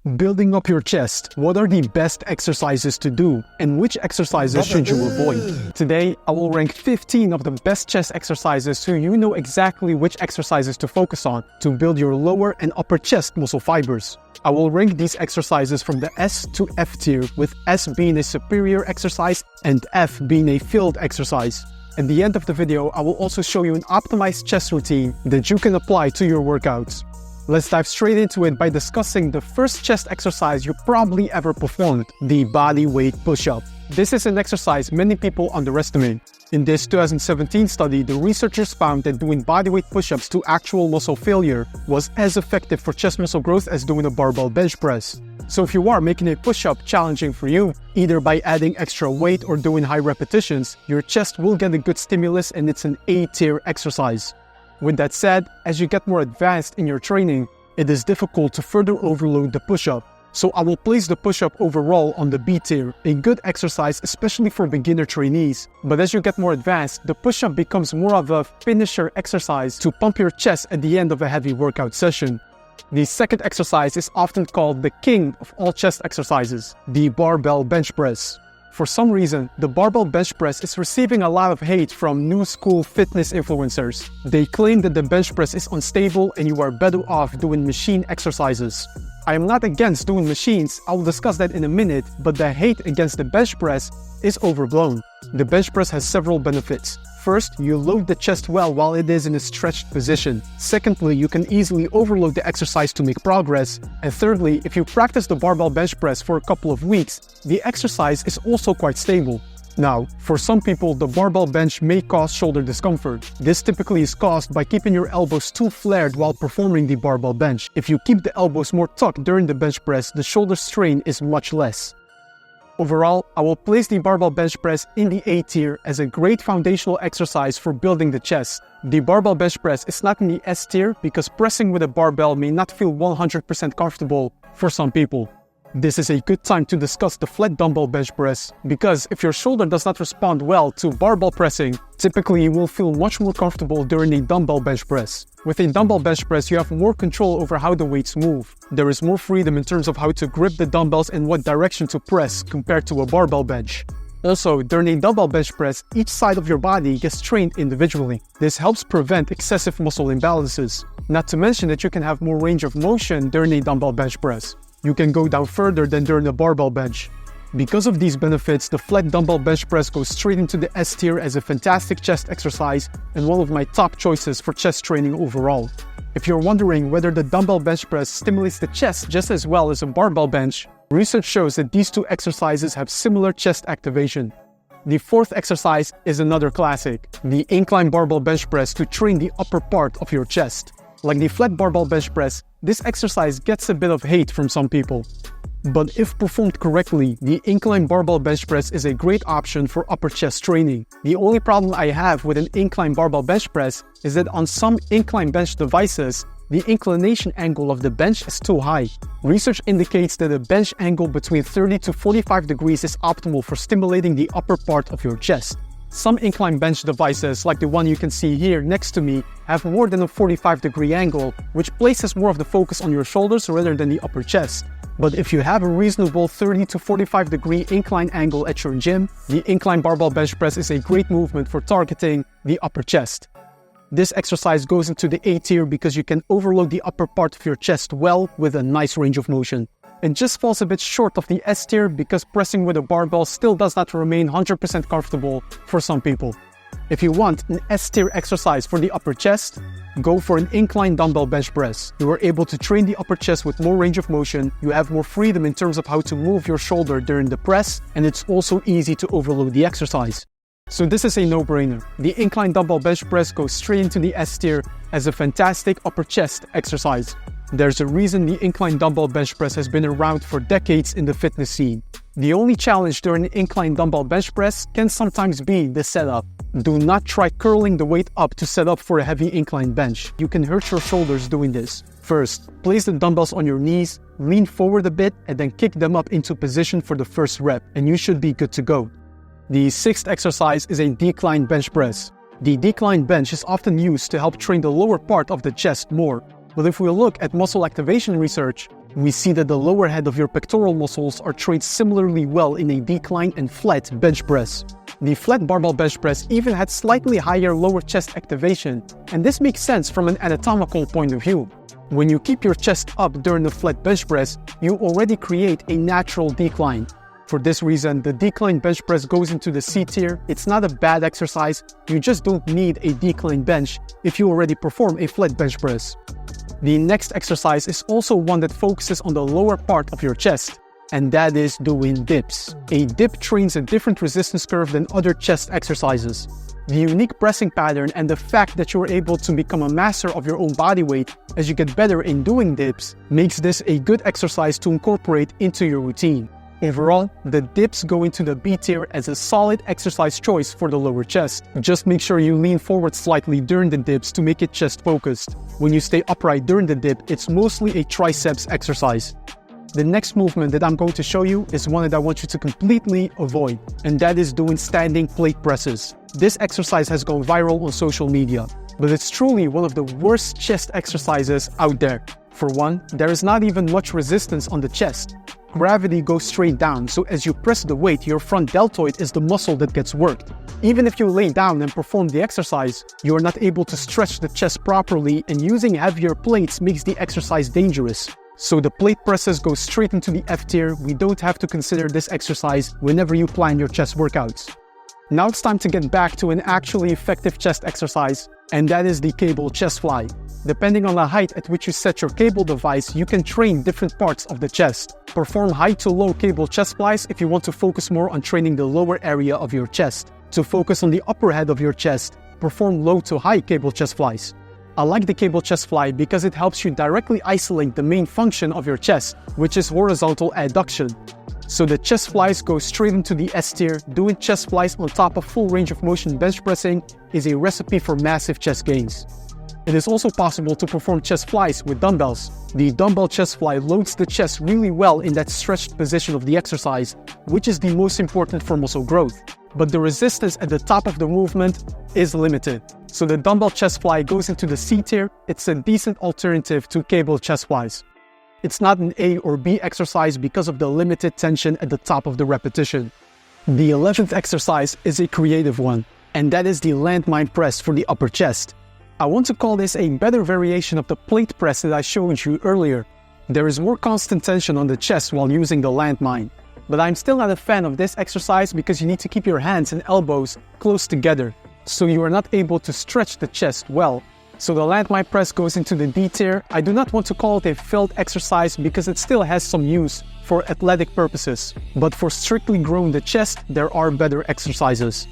Building up your chest. What are the best exercises to do and which exercises should you avoid? Today, I will rank 15 of the best chest exercises so you know exactly which exercises to focus on to build your lower and upper chest muscle fibers. I will rank these exercises from the S to F tier, with S being a superior exercise and F being a failed exercise. At the end of the video, I will also show you an optimized chest routine that you can apply to your workouts. Let's dive straight into it by discussing the first chest exercise you probably ever performed, the body weight push-up. This is an exercise many people underestimate. In this 2017 study, the researchers found that doing bodyweight push-ups to actual muscle failure was as effective for chest muscle growth as doing a barbell bench press. So if you are making a push-up challenging for you, either by adding extra weight or doing high repetitions, your chest will get a good stimulus and it's an A-tier exercise. With that said, as you get more advanced in your training, it is difficult to further overload the push-up. So I will place the push-up overall on the B tier, a good exercise especially for beginner trainees. But as you get more advanced, the push-up becomes more of a finisher exercise to pump your chest at the end of a heavy workout session. The second exercise is often called the king of all chest exercises, the barbell bench press. For some reason, the barbell bench press is receiving a lot of hate from new school fitness influencers. They claim that the bench press is unstable and you are better off doing machine exercises. I am not against doing machines, I will discuss that in a minute, but the hate against the bench press is overblown. The bench press has several benefits. First, you load the chest well while it is in a stretched position. Secondly, you can easily overload the exercise to make progress. And thirdly, if you practice the barbell bench press for a couple of weeks, the exercise is also quite stable. Now, for some people, the barbell bench may cause shoulder discomfort. This typically is caused by keeping your elbows too flared while performing the barbell bench. If you keep the elbows more tucked during the bench press, the shoulder strain is much less. Overall, I will place the barbell bench press in the A tier as a great foundational exercise for building the chest. The barbell bench press is not in the S tier because pressing with a barbell may not feel 100% comfortable for some people. This is a good time to discuss the flat dumbbell bench press because if your shoulder does not respond well to barbell pressing, typically you will feel much more comfortable during a dumbbell bench press. With a dumbbell bench press, you have more control over how the weights move. There is more freedom in terms of how to grip the dumbbells and what direction to press compared to a barbell bench. Also, during a dumbbell bench press, each side of your body gets trained individually. This helps prevent excessive muscle imbalances. Not to mention that you can have more range of motion during a dumbbell bench press. You can go down further than during a barbell bench. Because of these benefits, the flat dumbbell bench press goes straight into the S tier as a fantastic chest exercise and one of my top choices for chest training overall. If you're wondering whether the dumbbell bench press stimulates the chest just as well as a barbell bench, research shows that these two exercises have similar chest activation. The fourth exercise is another classic, the incline barbell bench press to train the upper part of your chest. Like the flat barbell bench press, this exercise gets a bit of hate from some people. But if performed correctly, the incline barbell bench press is a great option for upper chest training. The only problem I have with an incline barbell bench press is that on some incline bench devices, the inclination angle of the bench is too high. Research indicates that a bench angle between 30 to 45 degrees is optimal for stimulating the upper part of your chest. Some incline bench devices, like the one you can see here next to me, have more than a 45-degree angle, which places more of the focus on your shoulders rather than the upper chest. But if you have a reasonable 30 to 45-degree incline angle at your gym, the incline barbell bench press is a great movement for targeting the upper chest. This exercise goes into the A tier because you can overload the upper part of your chest well with a nice range of motion. It just falls a bit short of the S tier because pressing with a barbell still does not remain 100% comfortable for some people. If you want an S tier exercise for the upper chest, go for an incline dumbbell bench press. You are able to train the upper chest with more range of motion, you have more freedom in terms of how to move your shoulder during the press, and it's also easy to overload the exercise. So this is a no-brainer. The incline dumbbell bench press goes straight into the S tier as a fantastic upper chest exercise. There's a reason the incline dumbbell bench press has been around for decades in the fitness scene. The only challenge during an incline dumbbell bench press can sometimes be the setup. Do not try curling the weight up to set up for a heavy incline bench. You can hurt your shoulders doing this. First, place the dumbbells on your knees, lean forward a bit, and then kick them up into position for the first rep, and you should be good to go. The sixth exercise is a decline bench press. The decline bench is often used to help train the lower part of the chest more. But if we look at muscle activation research, We see that the lower head of your pectoral muscles are trained similarly well in a decline and flat bench press. The flat barbell bench press even had slightly higher lower chest activation, and this makes sense from an anatomical point of view. When you keep your chest up during the flat bench press, you already create a natural decline. For this reason, the decline bench press goes into the C tier. It's not a bad exercise, you just don't need a decline bench if you already perform a flat bench press. The next exercise is also one that focuses on the lower part of your chest, and that is doing dips. A dip trains a different resistance curve than other chest exercises. The unique pressing pattern and the fact that you are able to become a master of your own body weight as you get better in doing dips makes this a good exercise to incorporate into your routine. Overall, the dips go into the B tier as a solid exercise choice for the lower chest. Just make sure you lean forward slightly during the dips to make it chest focused. When you stay upright during the dip, it's mostly a triceps exercise. The next movement that I'm going to show you is one that I want you to completely avoid, and that is doing standing plate presses. This exercise has gone viral on social media, but it's truly one of the worst chest exercises out there. For one, there is not even much resistance on the chest. Gravity goes straight down, so as you press the weight, your front deltoid is the muscle that gets worked. Even if you lay down and perform the exercise, you are not able to stretch the chest properly, and using heavier plates makes the exercise dangerous. So the plate presses go straight into the F tier. We don't have to consider this exercise whenever you plan your chest workouts. Now it's time to get back to an actually effective chest exercise, and that is the cable chest fly. Depending on the height at which you set your cable device, you can train different parts of the chest. Perform high to low cable chest flies if you want to focus more on training the lower area of your chest. To focus on the upper head of your chest, perform low to high cable chest flies. I like the cable chest fly because it helps you directly isolate the main function of your chest, which is horizontal adduction. So the chest flies go straight into the S tier. Doing chest flies on top of full range of motion bench pressing is a recipe for massive chest gains. It is also possible to perform chest flies with dumbbells. The dumbbell chest fly loads the chest really well in that stretched position of the exercise, which is the most important for muscle growth. But the resistance at the top of the movement is limited. So the dumbbell chest fly goes into the C tier. It's a decent alternative to cable chest flies. It's not an A or B exercise because of the limited tension at the top of the repetition. The 11th exercise is a creative one, and that is the Landmine Press for the upper chest. I want to call this a better variation of the plate press that I showed you earlier. There is more constant tension on the chest while using the landmine. But I'm still not a fan of this exercise because you need to keep your hands and elbows close together, so you are not able to stretch the chest well. So the landmine press goes into the D tier. I do not want to call it a failed exercise because it still has some use for athletic purposes. But for strictly growing the chest, there are better exercises.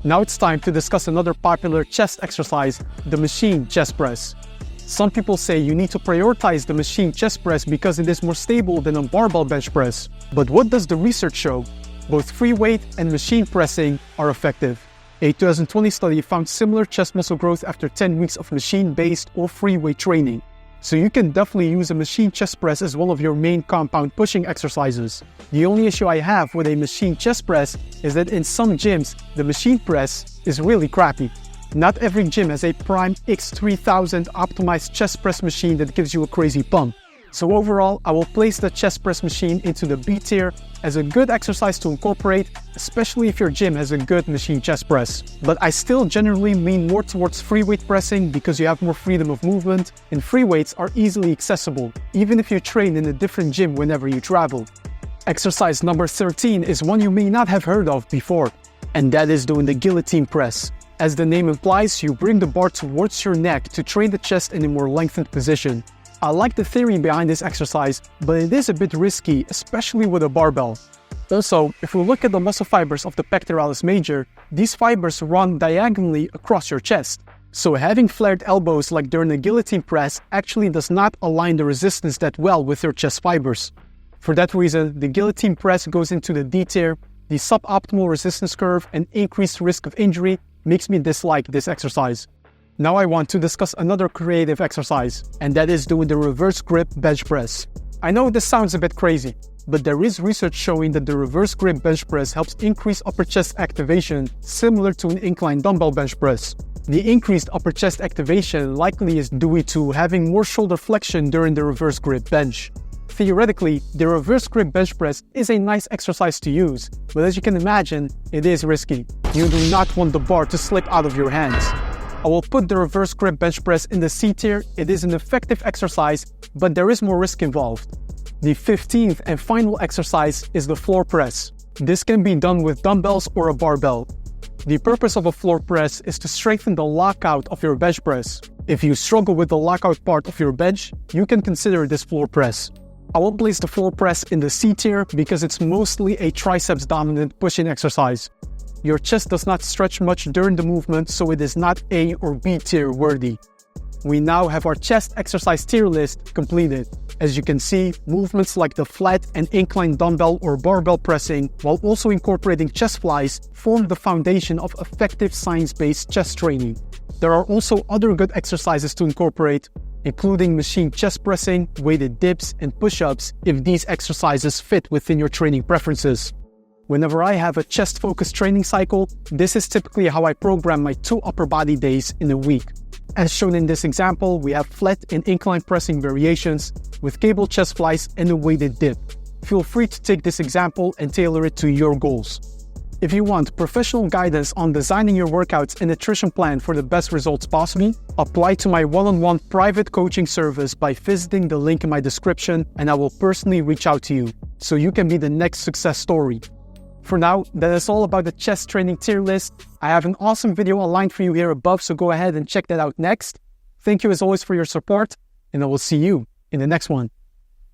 Now it's time to discuss another popular chest exercise, the machine chest press. Some people say you need to prioritize the machine chest press because it is more stable than a barbell bench press. But what does the research show? Both free weight and machine pressing are effective. A 2020 study found similar chest muscle growth after 10 weeks of machine-based or free weight training. So you can definitely use a machine chest press as one of your main compound pushing exercises. The only issue I have with a machine chest press is that in some gyms, the machine press is really crappy. Not every gym has a Prime X3000 optimized chest press machine that gives you a crazy pump. So overall, I will place the chest press machine into the B tier as a good exercise to incorporate, especially if your gym has a good machine chest press. But I still generally lean more towards free weight pressing because you have more freedom of movement, and free weights are easily accessible, even if you train in a different gym whenever you travel. Exercise number 13 is one you may not have heard of before, and that is doing the guillotine press. As the name implies, you bring the bar towards your neck to train the chest in a more lengthened position. I like the theory behind this exercise, but it is a bit risky, especially with a barbell. Also, if we look at the muscle fibers of the pectoralis major, these fibers run diagonally across your chest. So having flared elbows like during a guillotine press actually does not align the resistance that well with your chest fibers. For that reason, the guillotine press goes into the D tier. The suboptimal resistance curve and increased risk of injury makes me dislike this exercise. Now I want to discuss another creative exercise, and that is doing the reverse grip bench press. I know this sounds a bit crazy, but there is research showing that the reverse grip bench press helps increase upper chest activation similar to an incline dumbbell bench press. The increased upper chest activation likely is due to having more shoulder flexion during the reverse grip bench. Theoretically, the reverse grip bench press is a nice exercise to use, but as you can imagine, it is risky. You do not want the bar to slip out of your hands. I will put the reverse grip bench press in the C tier. It is an effective exercise, but there is more risk involved. The 15th and final exercise is the floor press. This can be done with dumbbells or a barbell. The purpose of a floor press is to strengthen the lockout of your bench press. If you struggle with the lockout part of your bench, you can consider this floor press. I will place the floor press in the C tier because it's mostly a triceps dominant push-in exercise. Your chest does not stretch much during the movement, so it is not A or B tier worthy. We now have our chest exercise tier list completed. As you can see, movements like the flat and incline dumbbell or barbell pressing, while also incorporating chest flies, form the foundation of effective science-based chest training. There are also other good exercises to incorporate, including machine chest pressing, weighted dips, and push-ups if these exercises fit within your training preferences. Whenever I have a chest-focused training cycle, this is typically how I program my 2 upper body days in a week. As shown in this example, we have flat and incline pressing variations with cable chest flies and a weighted dip. Feel free to take this example and tailor it to your goals. If you want professional guidance on designing your workouts and nutrition plan for the best results possible, apply to my one-on-one private coaching service by visiting the link in my description, and I will personally reach out to you so you can be the next success story. For now, that is all about the chest training tier list. I have an awesome video aligned for you here above, so go ahead and check that out next. Thank you as always for your support, and I will see you in the next one.